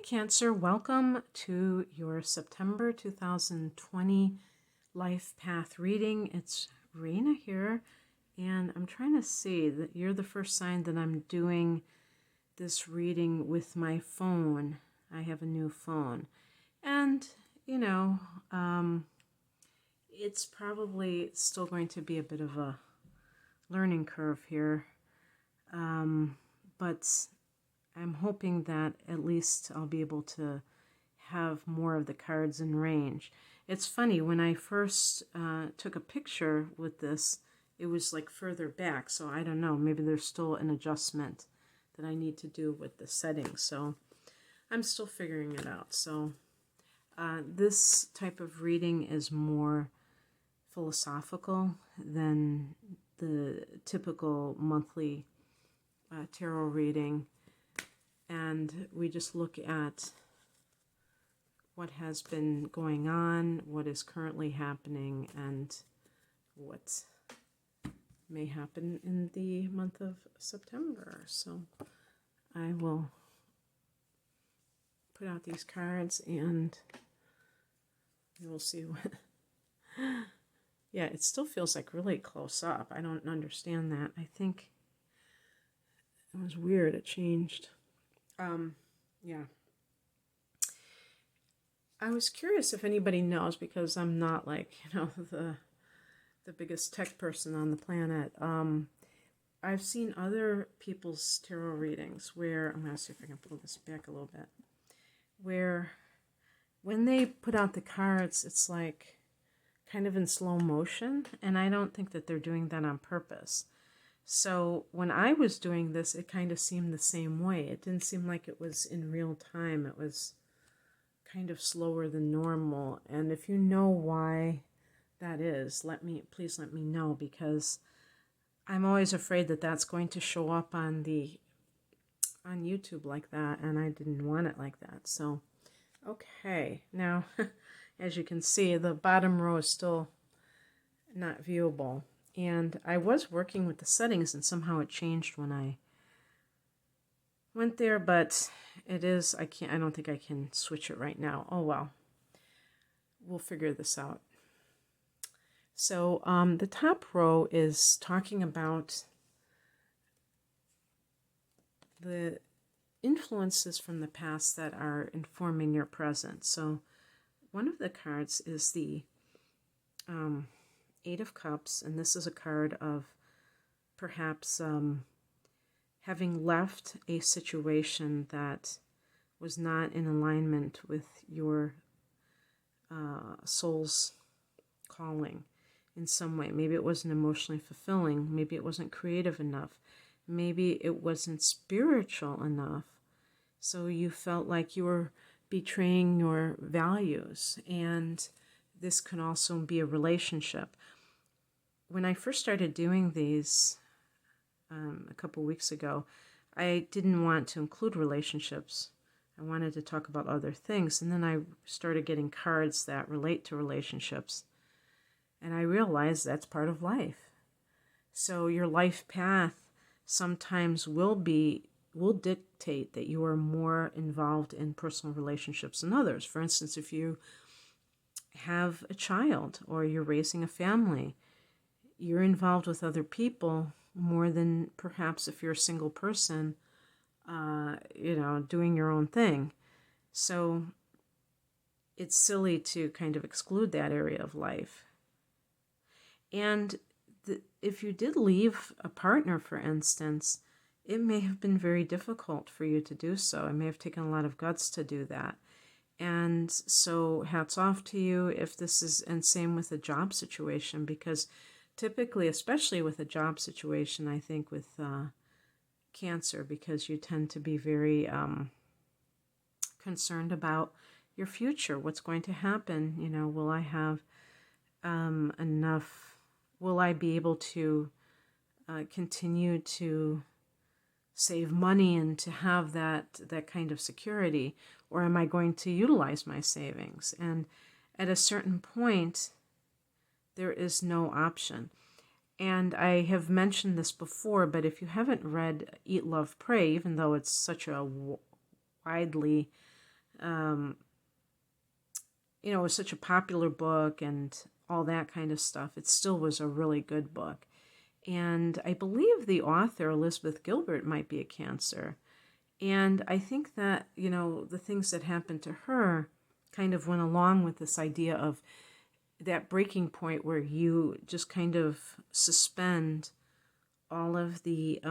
Cancer. Welcome to your September 2020 Life Path reading. It's Rena here, and I'm trying to see that you're the first sign that I'm doing this reading with my phone. I have a new phone, and it's probably still going to be a bit of a learning curve here, but I'm hoping that at least I'll be able to have more of the cards in range. It's funny, when I first took a picture with this, it was like further back, so I don't know, maybe there's still an adjustment that I need to do with the settings, so I'm still figuring it out. So this type of reading is more philosophical than the typical monthly tarot reading. And we just look at what has been going on, what is currently happening, and what may happen in the month of September. So I will put out these cards and we will see what... Yeah, it still feels like really close up. I don't understand that. I think it was weird. It changed. Yeah. I was curious if anybody knows, because I'm not like, the biggest tech person on the planet. I've seen other people's tarot readings where, I'm going to see if I can pull this back a little bit, where when they put out the cards, it's like kind of in slow motion, and I don't think that they're doing that on purpose. So when I was doing this, it kind of seemed the same way. It didn't seem like it was in real time. It was kind of slower than normal. And if you know why that is, please let me know, because I'm always afraid that that's going to show up on YouTube like that, and I didn't want it like that. So, okay. Now, as you can see, the bottom row is still not viewable. And I was working with the settings, and somehow it changed when I went there, but I don't think I can switch it right now. Oh well, we'll figure this out. So the top row is talking about the influences from the past that are informing your present. So one of the cards is the Eight of Cups, and this is a card of perhaps having left a situation that was not in alignment with your soul's calling in some way. Maybe it wasn't emotionally fulfilling. Maybe it wasn't creative enough. Maybe it wasn't spiritual enough. So you felt like you were betraying your values. And this can also be a relationship. When I first started doing these a couple weeks ago, I didn't want to include relationships. I wanted to talk about other things. And then I started getting cards that relate to relationships. And I realized that's part of life. So your life path sometimes will dictate that you are more involved in personal relationships than others. For instance, if you have a child or you're raising a family, you're involved with other people more than perhaps if you're a single person, doing your own thing. So it's silly to kind of exclude that area of life. And if you did leave a partner, for instance, it may have been very difficult for you to do so. It may have taken a lot of guts to do that. And so hats off to you if this is, and same with a job situation, because typically, especially with a job situation, I think with Cancer, because you tend to be very concerned about your future, what's going to happen, will I have enough, will I be able to continue to save money and to have that kind of security, or am I going to utilize my savings? And at a certain point, there is no option. And I have mentioned this before, but if you haven't read Eat, Love, Pray, even though it's such a widely it was such a popular book and all that kind of stuff, it still was a really good book. And I believe the author, Elizabeth Gilbert, might be a Cancer. And I think that, the things that happened to her kind of went along with this idea of that breaking point where you just kind of suspend all of the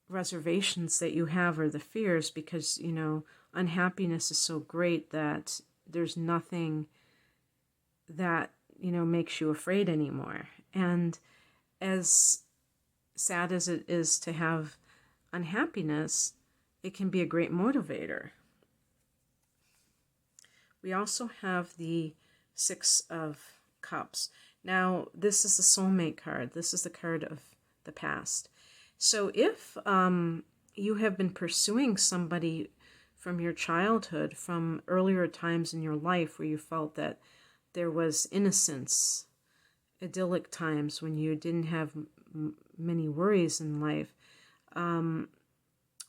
reservations that you have or the fears, because, unhappiness is so great that there's nothing that, makes you afraid anymore. And as sad as it is to have unhappiness, it can be a great motivator. We also have the Six of Cups. Now, this is the soulmate card. This is the card of the past. So if you have been pursuing somebody from your childhood, from earlier times in your life where you felt that there was innocence, idyllic times when you didn't have many worries in life,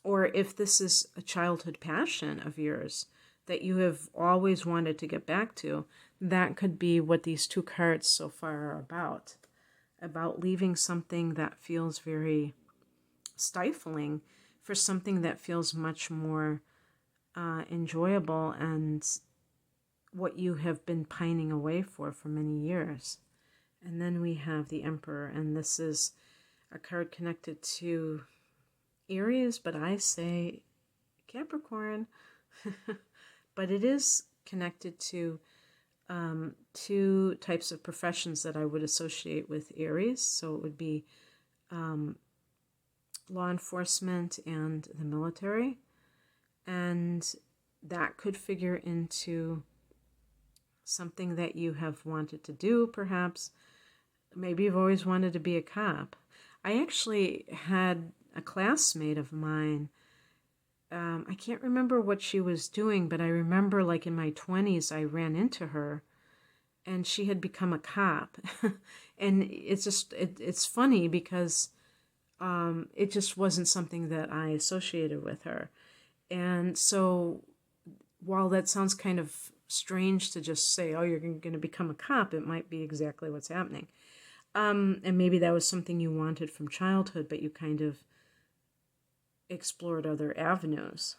or if this is a childhood passion of yours that you have always wanted to get back to, that could be what these two cards so far are about leaving something that feels very stifling for something that feels much more enjoyable and what you have been pining away for many years. And then we have the Emperor, and this is a card connected to Aries, but I say Capricorn. But it is connected to two types of professions that I would associate with Aries. So it would be law enforcement and the military. And that could figure into something that you have wanted to do, perhaps. Maybe you've always wanted to be a cop. I actually had a classmate of mine. I can't remember what she was doing, but I remember like in my 20s, I ran into her and she had become a cop. And it's just, it's funny because it just wasn't something that I associated with her. And so while that sounds kind of strange to just say, oh, you're going to become a cop, it might be exactly what's happening. And maybe that was something you wanted from childhood, but you kind of explored other avenues.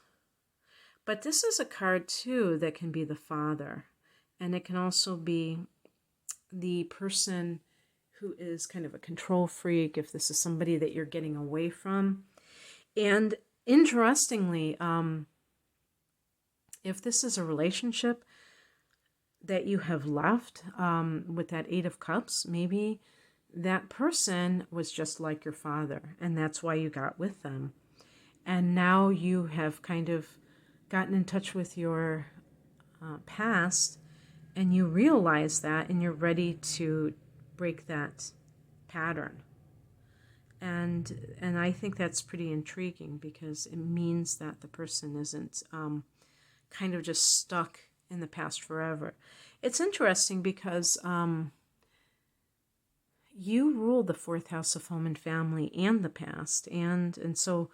But this is a card too that can be the father, and it can also be the person who is kind of a control freak, if this is somebody that you're getting away from. And interestingly, if this is a relationship that you have left with that Eight of Cups, maybe that person was just like your father, and that's why you got with them. And now you have kind of gotten in touch with your past, and you realize that, and you're ready to break that pattern. And I think that's pretty intriguing because it means that the person isn't kind of just stuck in the past forever. It's interesting because you rule the fourth house of home and family and the past, and so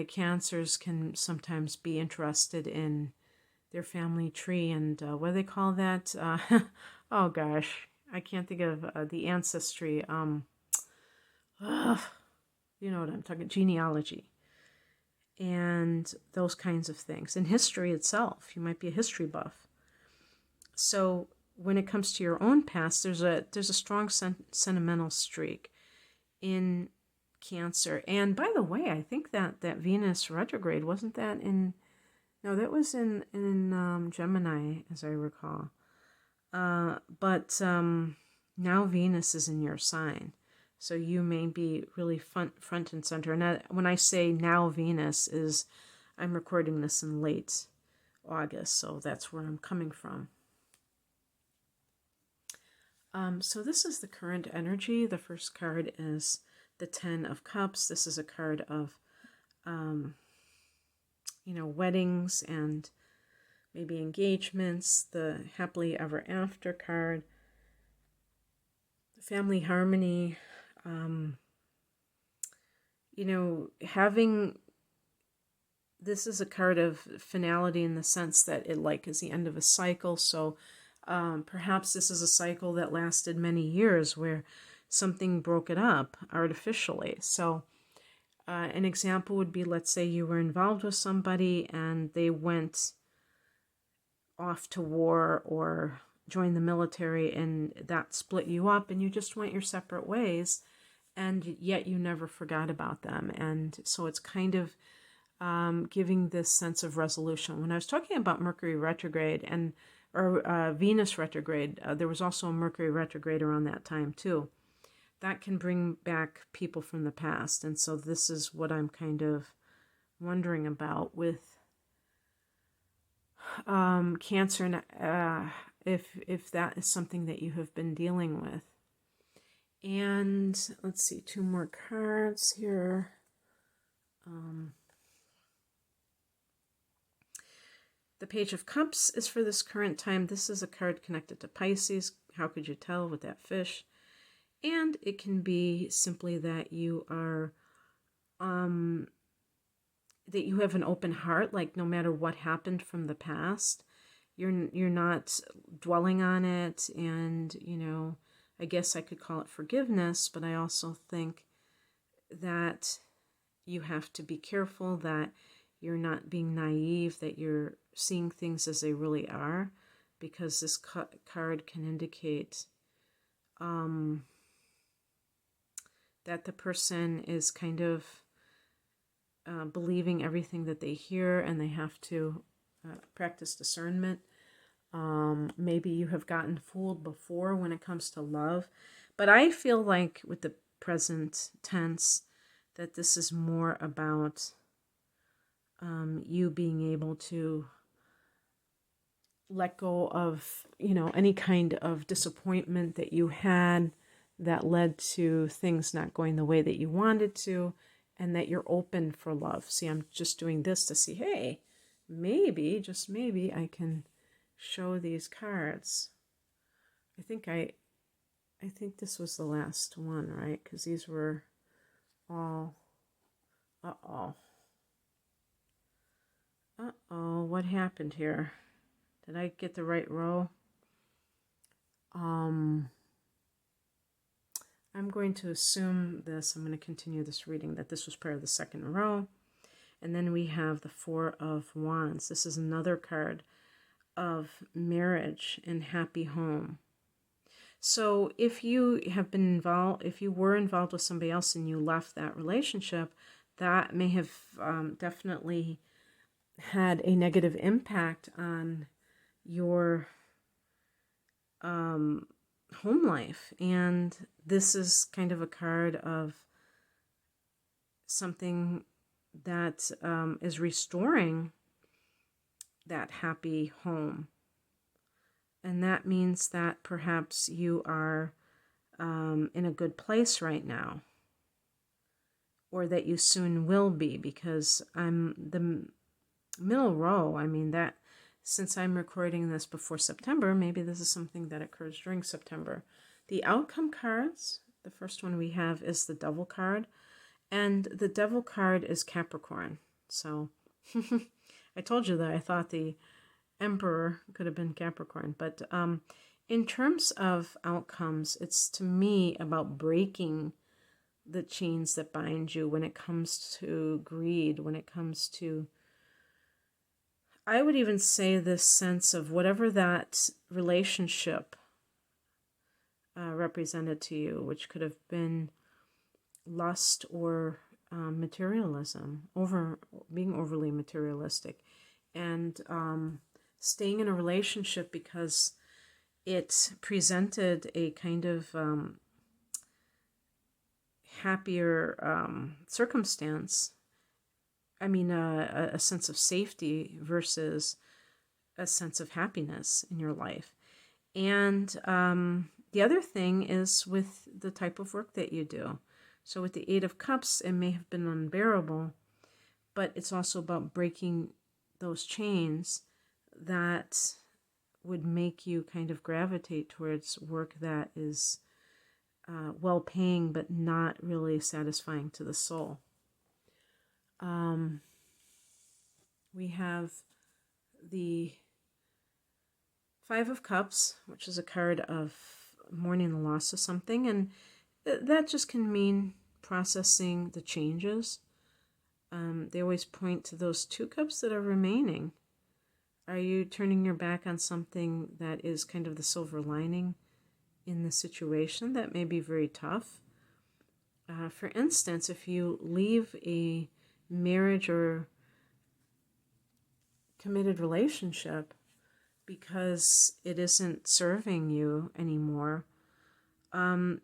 Cancers can sometimes be interested in their family tree and what do they call that? Oh gosh, I can't think of the ancestry. You know what I'm talking, genealogy and those kinds of things. And history itself, you might be a history buff. So when it comes to your own past, there's a strong sentimental streak in Cancer. And by the way, I think that Venus retrograde, wasn't that in, no, that was in Gemini, as I recall. But now Venus is in your sign. So you may be really front and center. And when I say now Venus is, I'm recording this in late August, so that's where I'm coming from. So this is the current energy. The first card is the Ten of Cups. This is a card of, weddings and maybe engagements, the happily ever after card, family harmony, having this is a card of finality in the sense that it like is the end of a cycle. So perhaps this is a cycle that lasted many years where something broke it up artificially. So an example would be, let's say you were involved with somebody and they went off to war or joined the military, and that split you up and you just went your separate ways, and yet you never forgot about them. And so it's kind of giving this sense of resolution. When I was talking about Mercury retrograde or Venus retrograde, there was also a Mercury retrograde around that time too. That can bring back people from the past. And so this is what I'm kind of wondering about with Cancer, and if that is something that you have been dealing with. And let's see, 2 more cards here. The Page of Cups is for this current time. This is a card connected to Pisces. How could you tell with that fish? And it can be simply that you are that you have an open heart, like no matter what happened from the past, you're not dwelling on it. And, you know, I guess I could call it forgiveness, but I also think that you have to be careful that you're not being naive, that you're seeing things as they really are, because this card can indicate that the person is kind of believing everything that they hear, and they have to practice discernment. Maybe you have gotten fooled before when it comes to love, but I feel like with the present tense that this is more about you being able to let go of, you know, any kind of disappointment that you had that led to things not going the way that you wanted to, and that you're open for love. See, I'm just doing this to see, hey, maybe, just maybe, I can show these cards. I think this was the last one, right? Because these were all, uh-oh, what happened here? Did I get the right row? I'm going to assume this. I'm going to continue this reading, that this was part of the second row. And then we have the 4 of Wands. This is another card of marriage and happy home. So if you have been involved, if you were involved with somebody else and you left that relationship, that may have definitely had a negative impact on your home life. And this is kind of a card of something that is restoring that happy home. And that means that perhaps you are in a good place right now, or that you soon will be, because I'm the middle row. I mean, that since I'm recording this before September, maybe this is something that occurs during September. The outcome cards, the first one we have is the Devil card, and the Devil card is Capricorn. So I told you that I thought the Emperor could have been Capricorn, but in terms of outcomes, it's to me about breaking the chains that bind you when it comes to greed, when it comes to, I would even say, this sense of whatever that relationship represented to you, which could have been lust or materialism, being overly materialistic, and staying in a relationship because it presented a kind of happier circumstance. I mean, a sense of safety versus a sense of happiness in your life. And the other thing is with the type of work that you do. So with the 8 of Cups, it may have been unbearable, but it's also about breaking those chains that would make you kind of gravitate towards work that is well-paying but not really satisfying to the soul. we have the Five of Cups, which is a card of mourning the loss of something, and that just can mean processing the changes. They always point to those two cups that are remaining. Are you turning your back on something that is kind of the silver lining in the situation that may be very tough? For instance, if you leave a marriage or committed relationship because it isn't serving you anymore,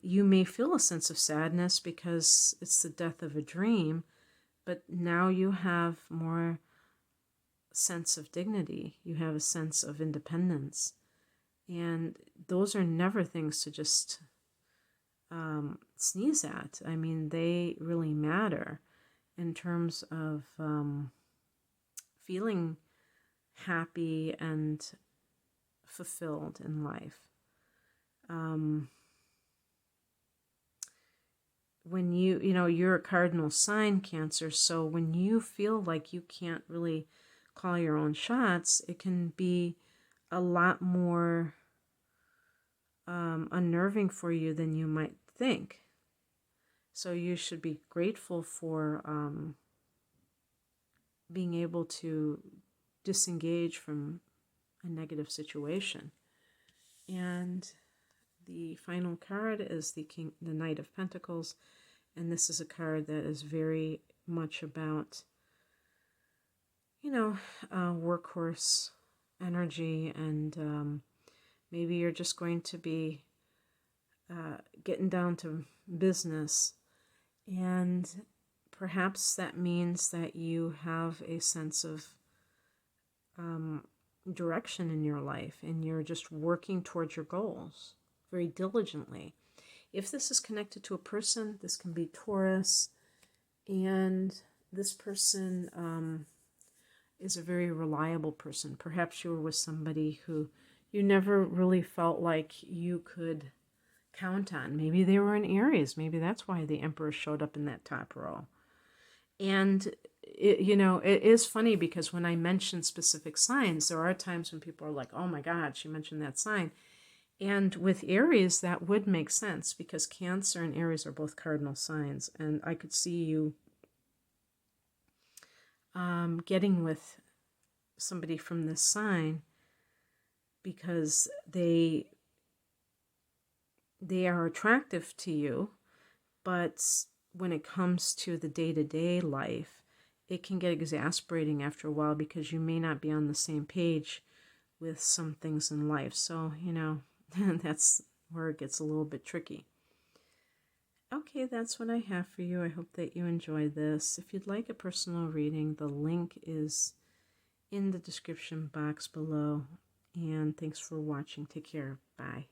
you may feel a sense of sadness because it's the death of a dream, but now you have more sense of dignity. You have a sense of independence. And those are never things to just sneeze at. I mean, they really matter in terms of feeling happy and fulfilled in life. When you're a cardinal sign, Cancer, so when you feel like you can't really call your own shots, it can be a lot more unnerving for you than you might think. So you should be grateful for being able to disengage from a negative situation. And the final card is the Knight of Pentacles, and this is a card that is very much about, workhorse energy, and maybe you're just going to be getting down to business, and perhaps that means that you have a sense of direction in your life, and you're just working towards your goals very diligently. If this is connected to a person, this can be Taurus, and this person is a very reliable person. Perhaps you were with somebody who you never really felt like you could count on. Maybe they were in Aries. Maybe that's why the Emperor showed up in that top row. And it is funny because when I mention specific signs, there are times when people are like, oh my God, she mentioned that sign. And with Aries, that would make sense because Cancer and Aries are both cardinal signs. And I could see you getting with somebody from this sign because they are attractive to you, but when it comes to the day-to-day life, it can get exasperating after a while because you may not be on the same page with some things in life. So, that's where it gets a little bit tricky. Okay, that's what I have for you. I hope that you enjoyed this. If you'd like a personal reading, the link is in the description box below. And thanks for watching. Take care. Bye.